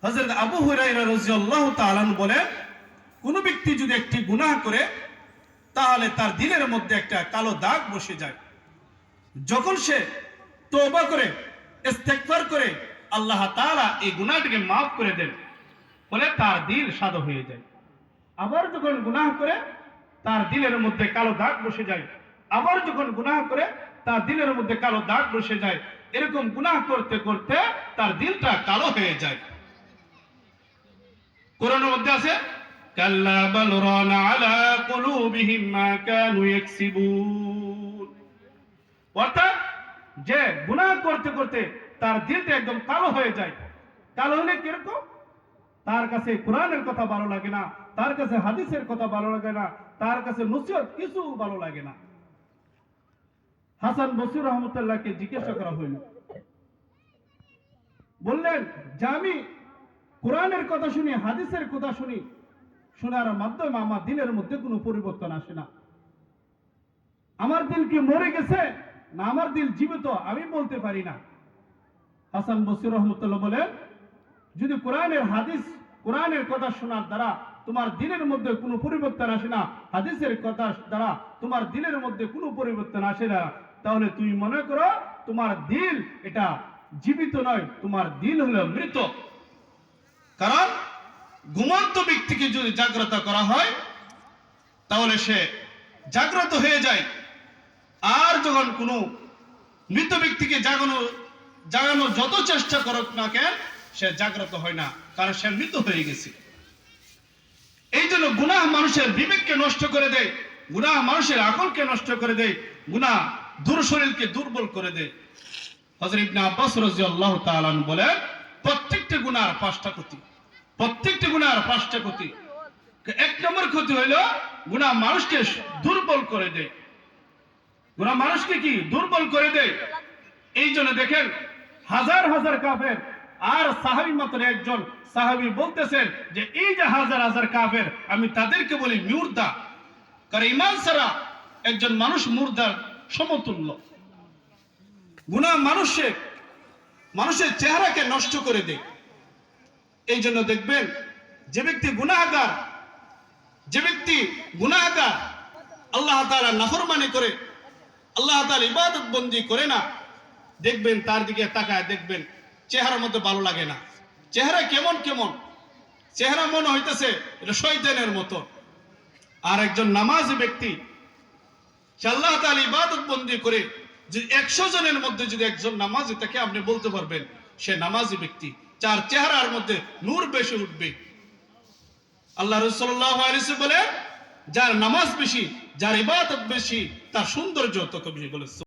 হযরত আবু হুরায়রা রাদিয়াল্লাহু তাআলা বলেন, কোন ব্যক্তি যদি একটি গুনাহ করে তাহলে তার দিলের মধ্যে একটা কালো দাগ বসে যায়। যখন সে তওবা করে ইস্তেগফার করে আল্লাহ তাআলা এই গুনাহটিকে maaf করে দেন, বলে তার দিল সাদা হয়ে যায়। আবার যখন গুনাহ করে তার দিলের মধ্যে কালো দাগ বসে যায়, আবার যখন গুনাহ করে তার দিলের মধ্যে কালো দাগ বসে যায়, এরকম গুনাহ করতে করতে তার দিলটা কালো হয়ে যায়। কোরআনের মধ্যে আছে, কাল্লা বাল রানা আলা কুলুবিহিম মা কানু ইয়াকসিবুন। অর্থাৎ যে গুনাহ করতে করতে তার দিলটা একদম কালো হয়ে যায়। কালো হলে কিরকম? তার কাছে কোরআনের কথা ভালো লাগে না, তার কাছে হাদিসের কথা ভালো লাগে না, তার কাছে নসিহত কিছু ভালো লাগে না। হাসান বসরি রহমতুল্লাহকে জিজ্ঞাসা করা হইল, বললেন যে আমি কোরআনের কথা শুনি, হাদিসের কথা শুনি, শোনার মাধ্যমে আমার দিলের মধ্যে কোনো পরিবর্তন আসে না। আমার দিল কি মরে গেছে না আমার দিল জীবিত আমি বলতে পারি না। হাসান বসরি রহমতুল্লাহ বলেন, যদি কোরআনের কথা শোনার দ্বারা তোমার দিলের মধ্যে কোনো পরিবর্তন আসে না, হাদিসের কথা দ্বারা তোমার দিলের মধ্যে কোনো পরিবর্তন আসে না, তাহলে তুমি মনে করো তোমার দিল এটা জীবিত নয়, তোমার দিল হলো মৃত। কারণ ঘুমন্ত ব্যক্তিকে যদি জাগ্রত করা হয় তাহলে সে জাগ্রত হয়ে যায়। আর যখন কোনো মৃত ব্যক্তিকে জাগানো যত চেষ্টা করুক না কেন, সে জাগ্রত হয় না, কারণ সে মৃত হয়ে গেছে। এই জন্য গুনাহ মানুষের বিবেককে নষ্ট করে দেয়, গুনাহ মানুষের আকলকে নষ্ট করে দেয়, গুনাহ শরীরকে দুর্বল করে দেয়। হযরত ইবনে আব্বাস রাদিয়াল্লাহু তাআলা বলেন, প্রত্যেকটা গুনাহর 5টা ক্ষতি, প্রত্যেকটা গুনাহর 5টা ক্ষতি। এক নম্বর ক্ষতি হলো গুনাহ মানুষকে দুর্বল করে দেয়। গুনাহ মানুষকে কি দুর্বল করে দেয়। এই জন্য দেখেন হাজার হাজার কাফের আর সাহাবী মাত্র একজন সাহাবী বলতেছেন যে এই যে হাজার হাজার কাফের আমি তাদেরকে বলি মুর্দা, কারণ ঈমান ছাড়া একজন মানুষ মুর্দার সমতুল্য। গুনাহ মানুষের চেহারাকে নষ্ট করে দেয়। এই জন্য দেখবেন যে ব্যক্তি গুনাহগার আল্লাহ তাআলা নাফরমানি করে, আল্লাহ তাআলা ইবাদত বন্দী করে না, দেখবেন তার দিকে তাকায় দেখবেন চেহারার মধ্যে ভালো লাগে না। চেহারা কেমন চেহারা মনে হইতেছে এটা শয়তানের মতো। আর একজন নামাজি ব্যক্তি, সে আল্লাহ তাআলা ইবাদত বন্দী করে, যে 100 জনের মধ্যে যদি একজন নামাজি তাকে আপনি বলতে পারবেন সে নামাজি ব্যক্তি, যার চেহারার মধ্যে নূর বেশি উঠবে। আল্লাহ রাসূল সাল্লাল্লাহু আলাইহি ওয়াসাল্লাম বলে, যার নামাজ বেশি, যার ইবাদত বেশি, তার সৌন্দর্য তত বেশি বলেছে।